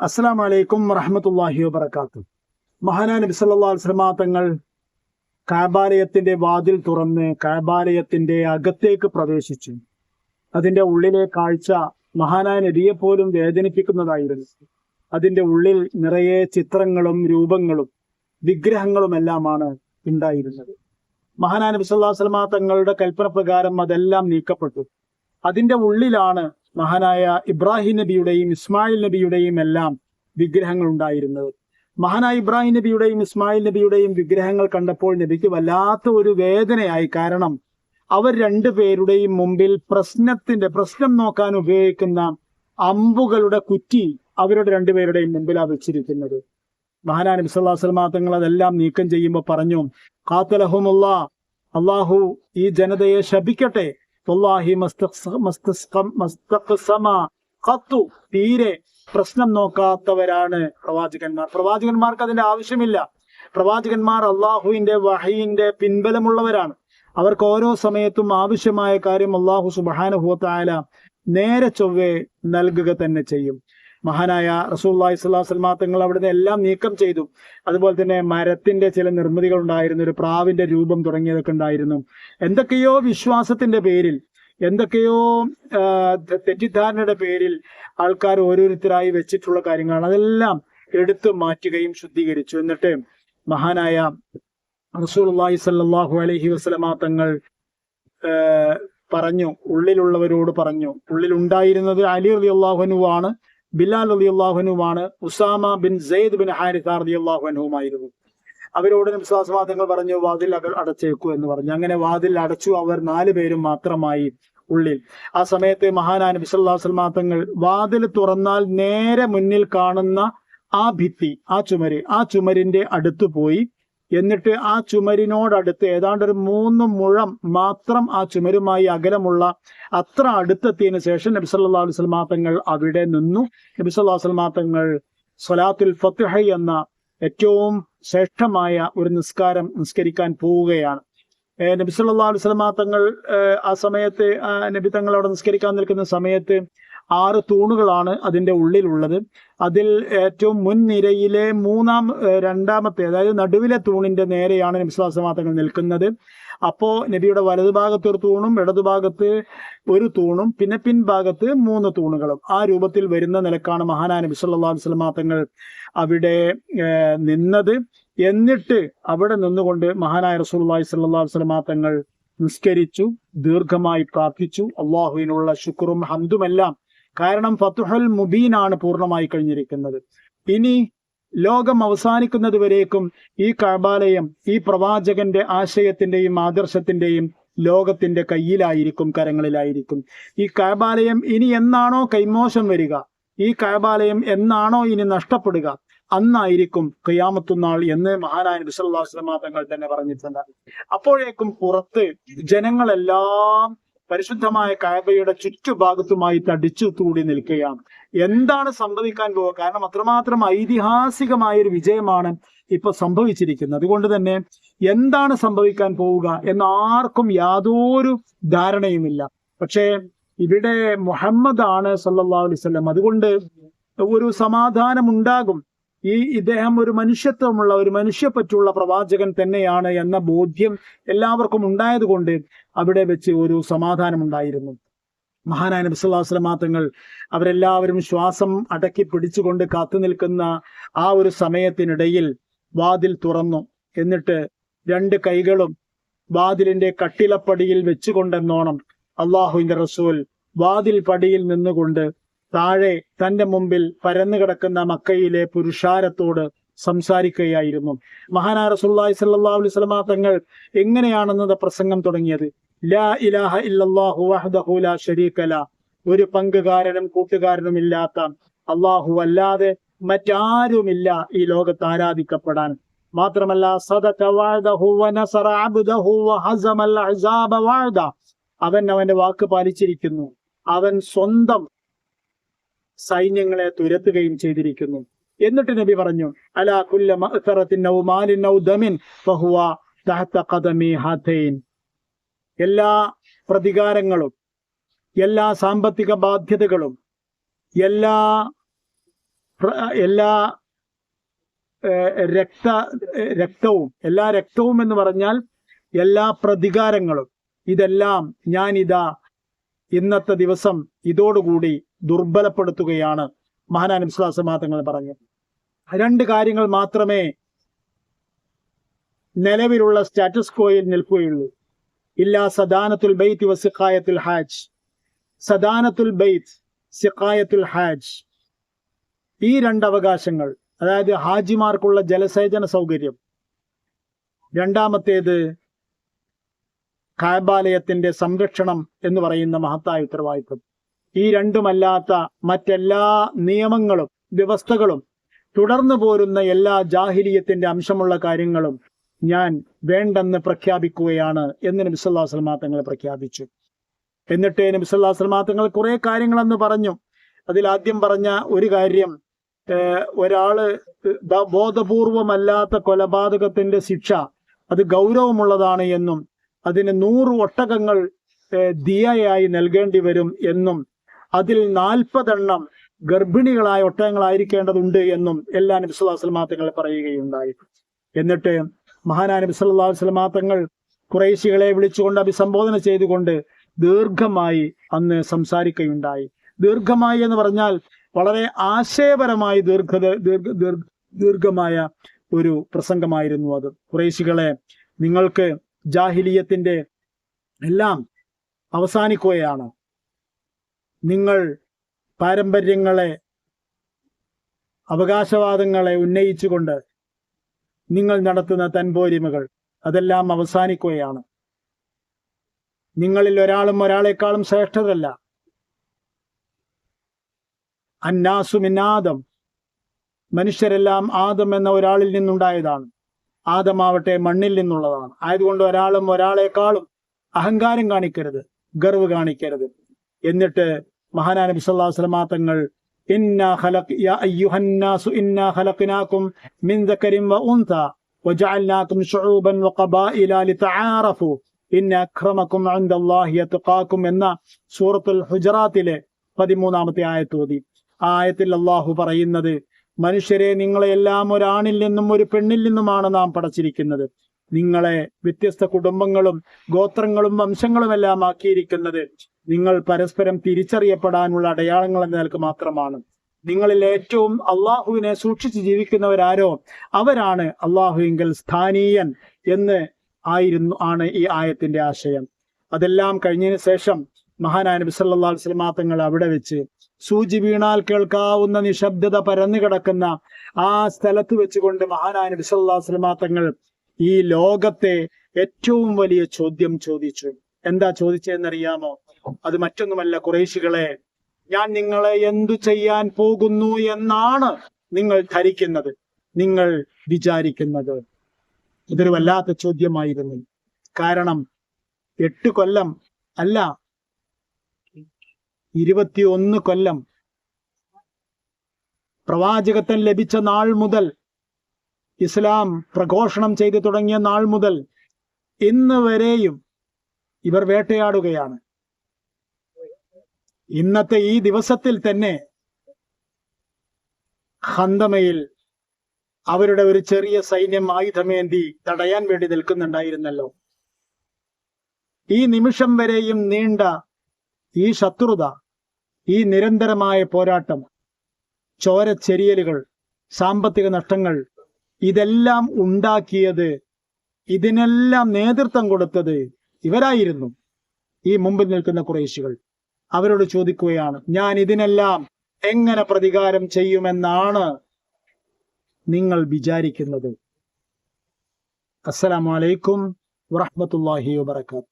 അസ്സലാമു അലൈക്കും വറഹ്മത്തുള്ളാഹി വബറകാതുഹു. മഹാനായ നബി സല്ലല്ലാഹു അലൈഹി വസല്ലം തങ്ങൾ കഅബാലയത്തിന്റെ വാതിൽ തുറന്ന് കഅബാലയത്തിന്റെ അകത്തേക്ക് പ്രവേശിച്ചു. അതിന്റെ ഉള്ളിലെ കാഴ്ച മഹാനായ നബിയെ പോലും വേദനിപ്പിക്കുന്നതായിരുന്നു. അതിന്റെ ഉള്ളിൽ നിറയെ ചിത്രങ്ങളും രൂപങ്ങളും വിഗ്രഹങ്ങളുമെല്ലാമാണ് ഉണ്ടായിരുന്നത്. മഹാനായ നബി സല്ലല്ലാഹു അലൈഹി വസല്ലം തങ്ങളുടെ കൽപ്പന പ്രകാരം അതെല്ലാം നീക്കപ്പെട്ടു. അതിന്റെ ഉള്ളിലാണ് മഹാനായ ഇബ്രാഹിം നബിയുടെയും ഇസ്മായിൽ നബിയുടെയും എല്ലാം വിഗ്രഹങ്ങൾ ഉണ്ടായിരുന്നത്. മഹാനായ ഇബ്രാഹിം നബിയുടെയും ഇസ്മായിൽ നബിയുടെയും വിഗ്രഹങ്ങൾ കണ്ടപ്പോൾ നബിക്ക് വല്ലാത്ത ഒരു വേദനയായി. കാരണം അവർ രണ്ടുപേരുടെയും മുമ്പിൽ പ്രശ്നം നോക്കാൻ ഉപയോഗിക്കുന്ന അമ്പുകളുടെ കുറ്റി അവരുടെ രണ്ടുപേരുടെയും മുമ്പിലാണ് വെച്ചിരിക്കുന്നത്. മഹാനായ നബി സല്ലല്ലാഹു അലൈഹി വസല്ലം തങ്ങൾ അതെല്ലാം നീക്കം ചെയ്യുമ്പോൾ പറഞ്ഞു, ഖാതലഹുമുല്ലാഹ്, അള്ളാഹു ഈ ജനതയെ ശപിക്കട്ടെ. തീരെ പ്രശ്നം നോക്കാത്തവരാണ് പ്രവാചകന്മാർക്ക് അതിന്റെ ആവശ്യമില്ല. പ്രവാചകന്മാർ അള്ളാഹുവിന്റെ വഹയിന്റെ പിൻബലമുള്ളവരാണ്. അവർക്ക് ഓരോ സമയത്തും ആവശ്യമായ കാര്യം അള്ളാഹു സുബ്ഹാനഹു വ തആല നേരെ ചൊവ്വേ നൽകുക തന്നെ ചെയ്യും. മഹാനായ റസൂലുള്ളാഹി സ്വല്ലല്ലാഹു അലൈഹി വസല്ലം തങ്ങൾ അവിടുന്ന് എല്ലാം നീക്കം ചെയ്തു. അതുപോലെ തന്നെ മരത്തിന്റെ ചില നിർമ്മിതികൾ ഉണ്ടായിരുന്നു, ഒരു പ്രാവിന്റെ രൂപം തുടങ്ങിയതൊക്കെ ഉണ്ടായിരുന്നു. എന്തൊക്കെയോ വിശ്വാസത്തിന്റെ പേരിൽ, എന്തൊക്കെയോ തെറ്റിദ്ധാരണയുടെ പേരിൽ ആൾക്കാർ ഓരോരുത്തരായി വെച്ചിട്ടുള്ള കാര്യങ്ങളാണ്. അതെല്ലാം എടുത്തു മാറ്റുകയും ശുദ്ധീകരിച്ചു. എന്നിട്ട് മഹാനായ റസൂലുള്ളാഹി സ്വല്ലല്ലാഹു അലൈഹി വസല്ലം തങ്ങൾ പറഞ്ഞു, ഉള്ളിലുള്ളവരോട് പറഞ്ഞു. ഉള്ളിലുണ്ടായിരുന്നത് അലി റളിയല്ലാഹു അൻഹു ആണ്, ബിലാൽ റളിയല്ലാഹു അൻഹു ആണ്, ഉസാമ ബിൻ സെയ്ദ് ബിൻ ഹാരിസ റളിയല്ലാഹു അൻഹുമായിരുന്നു. അവരോട് നബി സല്ലല്ലാഹു അലൈഹി വസല്ലം തങ്ങൾ പറഞ്ഞു, വാതിൽ അടച്ചേക്കൂ എന്ന് പറഞ്ഞു. അങ്ങനെ വാതിൽ അടച്ചു. അവർ 4 പേരും മാത്രമായി ഉള്ളിൽ. ആ സമയത്ത് മഹാനായ നബി സല്ലല്ലാഹു അലൈഹി വസല്ലം തങ്ങൾ വാതിൽ തുറന്നാൽ നേരെ മുന്നിൽ കാണുന്ന ആ ഭിത്തി, ആ ചുമരിന്റെ അടുത്ത് പോയി. എന്നിട്ട് ആ ചുമരിനോടടുത്ത് ഏതാണ്ട് ഒരു 3 മുഴം മാത്രം ആ ചുമരുമായി അകലമുള്ള അത്ര അടുത്തെത്തിയതിനു ശേഷം നബി സല്ലല്ലാഹു അലൈഹി വസല്ലം തങ്ങൾ അവിടെ നിന്നു. നബി സല്ലല്ലാഹു അലൈഹി വസല്ലം തങ്ങൾ സ്വലാത്തുൽ ഫത്ഹ എന്ന ഏറ്റവും ശ്രേഷ്ഠമായ ഒരു നിസ്കരിക്കാൻ പോവുകയാണ്. നബി സല്ലല്ലാഹു അലൈഹി വസല്ലം തങ്ങൾ ആ സമയത്ത് നബി തങ്ങൾ അവിടെ നിസ്കരിക്കാൻ നിൽക്കുന്ന സമയത്ത് 6 തൂണുകളാണ് അതിന്റെ ഉള്ളിലുള്ളത്. അതിൽ ഏറ്റവും മുൻനിരയിലെ രണ്ടാമത്തെ, അതായത് നടുവിലെ തൂണിന്റെ നേരെയാണ് നബി സല്ലല്ലാഹു അലൈഹി വസല്ലം തങ്ങൾ നിൽക്കുന്നത്. അപ്പോ നബിയുടെ വലതുഭാഗത്ത് ഒരു തൂണും ഇടതുഭാഗത്ത് ഒരു തൂണും പിന്നെ പിൻഭാഗത്ത് 3 തൂണുകളും ആ രൂപത്തിൽ വരുന്ന നിലക്കാണ് മഹാനായ നബി സല്ലല്ലാഹു അലൈഹി വസല്ലം തങ്ങൾ അവിടെ നിന്നത്. എന്നിട്ട് അവിടെ നിന്നുകൊണ്ട് മഹാനായ റസൂലുള്ളാഹി സ്വല്ലല്ലാഹു അലൈഹി വസല്ലം തങ്ങൾ നിസ്കരിച്ചു, ദീർഘമായി പ്രാർത്ഥിച്ചു. അള്ളാഹുവിനുള്ള ശുക്റും ഹംദുമെല്ലാം. കാരണം ഫത്ഹുൽ മുബീനാണ് പൂർണ്ണമായി കഴിഞ്ഞിരിക്കുന്നത്. ഇനി ലോകം അവസാനിക്കുന്നത് വരേക്കും ഈ കഅബാലയം ഈ പ്രവാചകന്റെ ആശയത്തിന്റെയും ആദർശത്തിന്റെയും ലോകത്തിന്റെ കയ്യിലായിരിക്കും, കരങ്ങളിലായിരിക്കും. ഈ കഅബാലയം ഇനി എന്നാണോ കൈമോശം വരിക, ഈ കഅബാലയം എന്നാണോ ഇനി നഷ്ടപ്പെടുക, അന്നായിരിക്കും ഖിയാമത്തുനാൾ എന്ന് മഹാനായ നബി സല്ലല്ലാഹു അലൈഹി വസല്ലം തങ്ങൾ തന്നെ പറഞ്ഞിട്ടുണ്ട്. അപ്പോഴേക്കും പുറത്ത് ജനങ്ങളെല്ലാം പരിശുദ്ധമായ കഅബയുടെ ചുറ്റുഭാഗത്തുമായി തടിച്ചു കൂടി നിൽക്കുകയാണ്. എന്താണ് സംഭവിക്കാൻ പോവുക? കാരണം അത്രമാത്രം ഐതിഹാസികമായ ഒരു വിജയമാണ് ഇപ്പൊ സംഭവിച്ചിരിക്കുന്നത്. അതുകൊണ്ട് തന്നെ എന്താണ് സംഭവിക്കാൻ പോവുക എന്ന് ആർക്കും യാതൊരു ധാരണയുമില്ല. പക്ഷേ ഇവിടെ മുഹമ്മദ് ആണ് സല്ലല്ലാഹു അലൈഹി വസല്ലം. അതുകൊണ്ട് ഒരു സമാധാനം ഉണ്ടാകും. ഇദ്ദേഹം ഒരു മനുഷ്യത്വമുള്ള, ഒരു മനുഷ്യപ്പറ്റുള്ള പ്രവാചകൻ തന്നെയാണ് എന്ന ബോധ്യം എല്ലാവർക്കും ഉണ്ടായതുകൊണ്ട് അവിടെ വെച്ച് ഒരു സമാധാനം ഉണ്ടായിരുന്നു. മഹാനായ നബി സല്ലല്ലാഹു അലൈഹി വസല്ലം തങ്ങൾ അവരെല്ലാവരും ശ്വാസം അടക്കി പിടിച്ചുകൊണ്ട് കാത്തു നിൽക്കുന്ന ആ ഒരു സമയത്തിനിടയിൽ വാതിൽ തുറന്നു. എന്നിട്ട് 2 കൈകളും വാതിലിന്റെ കട്ടിലപ്പടിയിൽ വെച്ചുകൊണ്ടെന്നോണം അള്ളാഹുവിന്റെ റസൂൽ വാതിൽ പടിയിൽ നിന്നുകൊണ്ട് താഴെ തന്റെ മുമ്പിൽ പരന്നു കിടക്കുന്ന മക്കയിലെ പുരുഷാരത്തോട് സംസാരിക്കുകയായിരുന്നു. മഹാനായ റസൂലുള്ളാഹി സ്വല്ലല്ലാഹു അലൈഹി വസല്ലം തങ്ങൾ എങ്ങനെയാണെന്നത് പ്രസംഗം തുടങ്ങിയത്? ലാ ഇലാഹ ഇല്ലല്ലാഹു വഹ്ദഹു ലാ ശരീക ല, ഒരു പങ്കുകാരനും കൂട്ടുകാരനും ഇല്ലാത്ത അല്ലാഹു അല്ലാതെ മറ്റാരുമില്ല ഈ ലോകത്ത് ആരാധിക്കപ്പെടാൻ. മാത്രമല്ല സദഖ വഅദഹു വനസറ അബ്ദഹു വഹസമൽ അഹ്സാബ വഅദ, അവൻ അവന്റെ വാക്ക് പാലിച്ചിരിക്കുന്നു. അവൻ സ്വന്തം സൈന്യങ്ങളെ തുരത്തുകയും ചെയ്തിരിക്കുന്നു. എന്നിട്ട് നബി പറഞ്ഞു, അലാ കുല്ല മഅ്സറത്തിൻ ഔ മാലിൻ ഔ ദമിൻ ഫഹുവ തഹത ഖദമി ഹാതൈൻ, എല്ലാ പ്രതികാരങ്ങളും, എല്ലാ സാമ്പത്തിക ബാധ്യതകളും, എല്ലാ എല്ലാ രക്തവും എന്ന് പറഞ്ഞാൽ എല്ലാ പ്രതികാരങ്ങളും, ഇതെല്ലാം ഞാനിതാ ഇന്നത്തെ ദിവസം ഇതോടുകൂടി ദുർബലപ്പെടുത്തുകയാണ് മഹാനായ നബി സ്വല്ലല്ലാഹു അലൈഹി വസല്ലം തങ്ങൾ പറഞ്ഞു. 2 കാര്യങ്ങൾ മാത്രമേ നിലവിലുള്ള സ്റ്റാറ്റസ് കോയിൽ നിൽക്കുകയുള്ളൂ. ഇല്ലാ സദാനത്തുൽ ബൈത്ത് വ സിഖായത്തുൽ ഹാജ്. സദാനത്തുൽ ബൈത്ത്, സിഖായത്തുൽ ഹാജ്, ഈ 2 അവകാശങ്ങൾ, അതായത് ഹാജിമാർക്കുള്ള ജലസേചന സൗകര്യം, രണ്ടാമത്തേത് കഅബാലയത്തിന്റെ സംരക്ഷണം എന്ന് പറയുന്ന മഹത്തായ ഉത്തരവാദിത്വം. ഈ രണ്ടുമല്ലാത്ത മറ്റെല്ലാ നിയമങ്ങളും വ്യവസ്ഥകളും തുടർന്നു പോരുന്ന എല്ലാ ജാഹിലിയത്തിന്റെ അംശമുള്ള കാര്യങ്ങളും ഞാൻ വേണ്ടെന്ന് പ്രഖ്യാപിക്കുകയാണ് എന്ന് നബി സല്ലല്ലാഹു അലൈഹി വസല്ലം തങ്ങൾ പ്രഖ്യാപിച്ചു. എന്നിട്ട് നബി സല്ലല്ലാഹു അലൈഹി വസല്ലം തങ്ങൾ കുറെ കാര്യങ്ങളെന്ന് പറഞ്ഞു. അതിൽ ആദ്യം പറഞ്ഞ ഒരു കാര്യം, ഒരാള് ബോധപൂർവമല്ലാത്ത കൊലപാതകത്തിന്റെ ശിക്ഷ അത് ഗൗരവമുള്ളതാണ് എന്നും അതിന് 100 ഒട്ടകങ്ങൾ ദിയയായി നൽകേണ്ടി വരും എന്നും അതിൽ 40 ഗർഭിണികളായ ഒട്ടകങ്ങളായിരിക്കേണ്ടതുണ്ട് എന്നും എല്ലാ നബി സല്ലല്ലാഹു അലൈഹി വസല്ലം തങ്ങൾ പറയുകയുണ്ടായി. എന്നിട്ട് മഹാനായ നബി സല്ലല്ലാഹു അലൈഹി വസല്ലം തങ്ങൾ ഖുറൈശികളെ വിളിച്ചുകൊണ്ട് അഭിസംബോധന ചെയ്തുകൊണ്ട് ദീർഘമായി അന്ന് സംസാരിക്കുകയുണ്ടായി. ദീർഘമായി എന്ന് പറഞ്ഞാൽ വളരെ ആശയപരമായി ദീർഘമായ ഒരു പ്രസംഗമായിരുന്നു അത്. ഖുറൈശികളെ, നിങ്ങൾക്ക് ജാഹിലിയത്തിന്റെ എല്ലാം അവസാനിക്കുകയാണ്. നിങ്ങൾ പാരമ്പര്യങ്ങളെ, അവകാശവാദങ്ങളെ ഉന്നയിച്ചുകൊണ്ട് നിങ്ങൾ നടത്തുന്ന തൻപോരിമകൾ അതെല്ലാം അവസാനിക്കുകയാണ്. നിങ്ങളിൽ ഒരാളും ഒരാളെക്കാളും ശ്രേഷ്ഠരല്ല. അന്നാസു മിൻ ആദം, മനുഷ്യരെല്ലാം ആദം എന്ന ഒരാളിൽ നിന്നുണ്ടായതാണ്. ആദമാവട്ടെ മണ്ണിൽ നിന്നുള്ളതാണ്. ആയതുകൊണ്ട് ഒരാളും ഒരാളെക്കാളും അഹങ്കാരം കാണിക്കരുത്, ഗർവ് കാണിക്കരുത്. എന്നിട്ട് മഹാനായ നബി സല്ലല്ലാഹു അലൈഹി വസല്ലം തങ്ങൾ യാ അയ്യുഹന്നാസു ഇന്നാ ഖലഖനാകും മിൻ ദക്കരിൻ വ ഉൻസ വജഅൽനാകും ശുഊബൻ വഖബായില ലിതആറഫു ഇന്ന അക്രമക്കും ഇൻദല്ലാഹി അത്ഖാകും എന്ന സൂറത്തുൽ ഹുജറാത്തിലെ 13ാമത്തെ ആയത്ത് ഓതി. ആ ആയത്തിൽ അല്ലാഹു പറയുന്നത്, മനുഷ്യരെ, നിങ്ങളെല്ലാം ഒരാണിൽ നിന്നും ഒരു പെണ്ണിൽ നിന്നുമാണ് നാം പടച്ചിരിക്കുന്നത്. നിങ്ങളെ വ്യത്യസ്ത കുടുംബങ്ങളും ഗോത്രങ്ങളും വംശങ്ങളും എല്ലാം ആക്കിയിരിക്കുന്നത് നിങ്ങൾ പരസ്പരം തിരിച്ചറിയപ്പെടാനുള്ള അടയാളങ്ങൾ എന്ന നിലക്ക് മാത്രമാണ്. നിങ്ങളിൽ ഏറ്റവും അള്ളാഹുവിനെ സൂക്ഷിച്ച് ജീവിക്കുന്നവരാരോ അവരാണ് അള്ളാഹുവിങ്കൽ സ്ഥാനീയൻ എന്ന് ആണ് ഈ ആയത്തിന്റെ ആശയം. അതെല്ലാം കഴിഞ്ഞതിന് ശേഷം മഹാനായ നബി സല്ലല്ലാഹു അലൈഹി വസല്ലം തങ്ങൾ അവിടെ വെച്ച് സൂചി വീണാൽ കേൾക്കാവുന്ന നിശബ്ദത പരന്നു കിടക്കുന്ന ആ സ്ഥലത്ത് വെച്ചുകൊണ്ട് മഹാനായ നബി സല്ലല്ലാഹു അലൈഹി വസല്ലം തങ്ങൾ ഈ ലോകത്തെ ഏറ്റവും വലിയ ചോദ്യം ചോദിച്ചു. എന്താ ചോദിച്ചതെന്നറിയാമോ? അത് മറ്റൊന്നുമല്ല, ഖുറൈശികളെ, ഞാൻ നിങ്ങളെ എന്തു ചെയ്യാൻ പോകുന്നു എന്നാണ് നിങ്ങൾ ധരിക്കുന്നത്, നിങ്ങൾ വിചാരിക്കുന്നത്? ഇതൊരു വല്ലാത്ത ചോദ്യമായിരുന്നു. കാരണം 8 കൊല്ലം അല്ല, 21 കൊല്ലം പ്രവാചകത്വം ലഭിച്ച നാൾ മുതൽ, ഇസ്ലാം പ്രഘോഷണം ചെയ്തു തുടങ്ങിയ നാൾ മുതൽ ഇന്ന് വരെയും ഇവർ വേട്ടയാടുകയാണ്. ഇന്നത്തെ ഈ ദിവസത്തിൽ തന്നെ ഖന്തമയിൽ അവരുടെ ഒരു ചെറിയ സൈന്യം ആയുധമേന്തി തടയാൻ വേണ്ടി നിൽക്കുന്നുണ്ടായിരുന്നല്ലോ. ഈ നിമിഷം വരെയും നീണ്ട ഈ ശത്രുത, ഈ നിരന്തരമായ പോരാട്ടം, ചോരച്ചെരിയലുകൾ, സാമ്പത്തിക നഷ്ടങ്ങൾ, ഇതെല്ലാം ഉണ്ടാക്കിയത്, ഇതിനെല്ലാം നേതൃത്വം കൊടുത്തത് ഇവരായിരുന്നു, ഈ മുമ്പിൽ നിൽക്കുന്ന ഖുറൈശികൾ. അവരോട് ചോദിക്കുകയാണ്, ഞാൻ ഇതിനെല്ലാം എങ്ങനെ പ്രതികാരം ചെയ്യുമെന്നാണ് നിങ്ങൾ വിചാരിക്കുന്നത്? അസ്സലാമു അലൈക്കും വറഹ്മത്തുള്ളാഹി വബറകാതുഹു.